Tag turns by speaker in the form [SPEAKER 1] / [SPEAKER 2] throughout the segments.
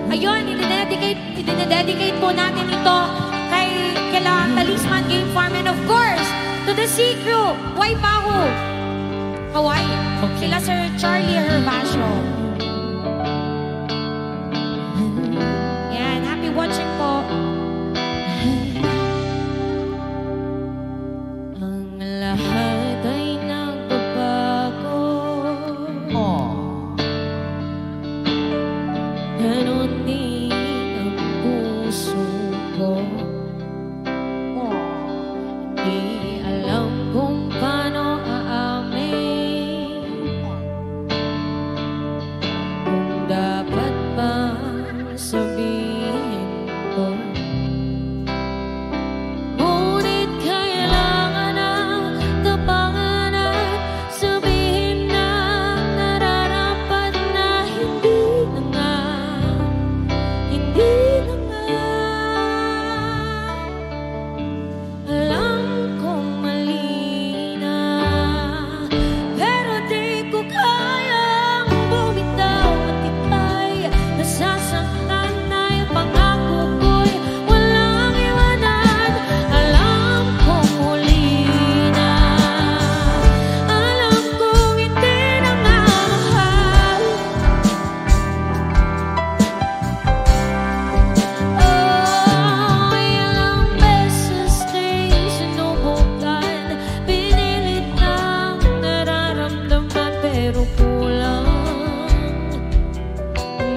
[SPEAKER 1] Ayun, idinededicate po natin ito kay kila Talisman Game Farm and of course, to the Sea Crew, Waipahu, Hawaii. Okay. Sila Sir Charlie Hervasio. Yan, happy watching po. Ang lahat ay nagbabago. Ganon din ang puso ko. Di alam kung paano aamin, kung dapat ba sabihin ko. Ngunit kailangan ang tapangan at sabihin na nararapat na hindi na nga. Hindi na nga. Alam kong mali na, pero di ko kayang bumitaw at ika'y nasasaktan na yung pangako ko'y walang iwanan. Alam kong muli na, alam kong hindi na nga mahal. Ilang beses din sinubukan, pinilit ng nararamdaman, pero kulang,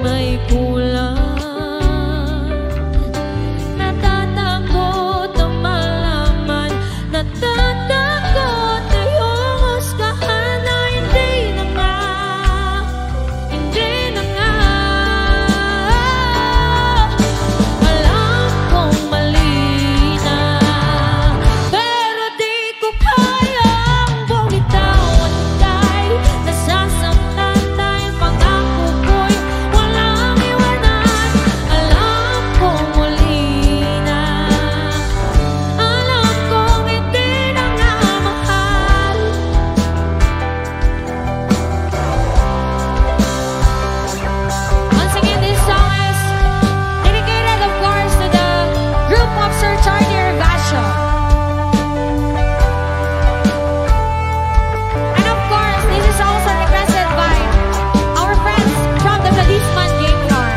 [SPEAKER 1] may kulang. Natatakot ang malaman, natatakot na yung husgahan na hindi na nga, hindi na nga. Alam kong mali na, pero di ko kayang bumitaw at ika'y nasasaktan na yung pangako ko'y walang iwanan. Alam kong muli na, alam kong hindi na nga mahal. Once again, this song is dedicated, of course, to the group of Sir Charlie Hervasio. And of course, this is also requested by our friends from the Talisman Game Farm.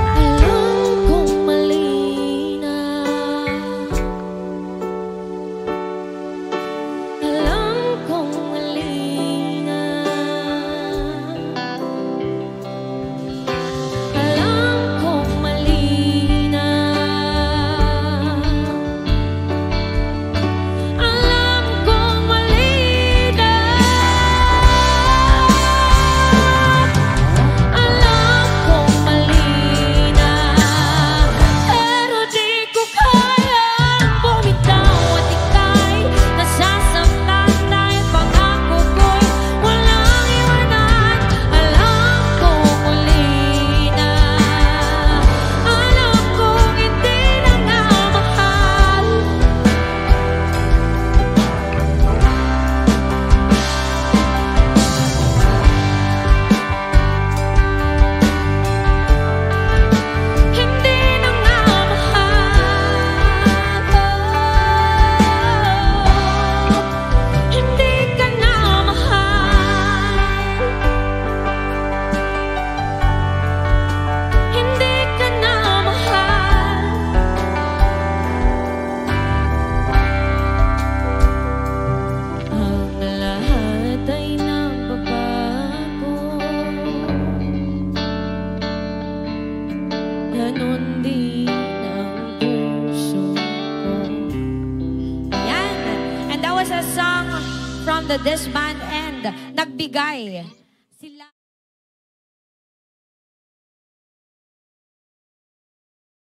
[SPEAKER 1] Alam kong mali na, alam kong mali na, alam kong mali na, alam kong mali na, alam kong mali na, pero di ko kayang bumitaw at ika'y nasasaktan na yung pangako ko'y walang iwanan. Alam kong muli na, alam kong hindi na nga mahal. Hindi na nga mahal. Hindi ka na mahal. Hindi ka na mahal. Ang lahat ay nagbabago. Ganon din ang puso ko. Yan. And that was a song from the disband and Nagbigay.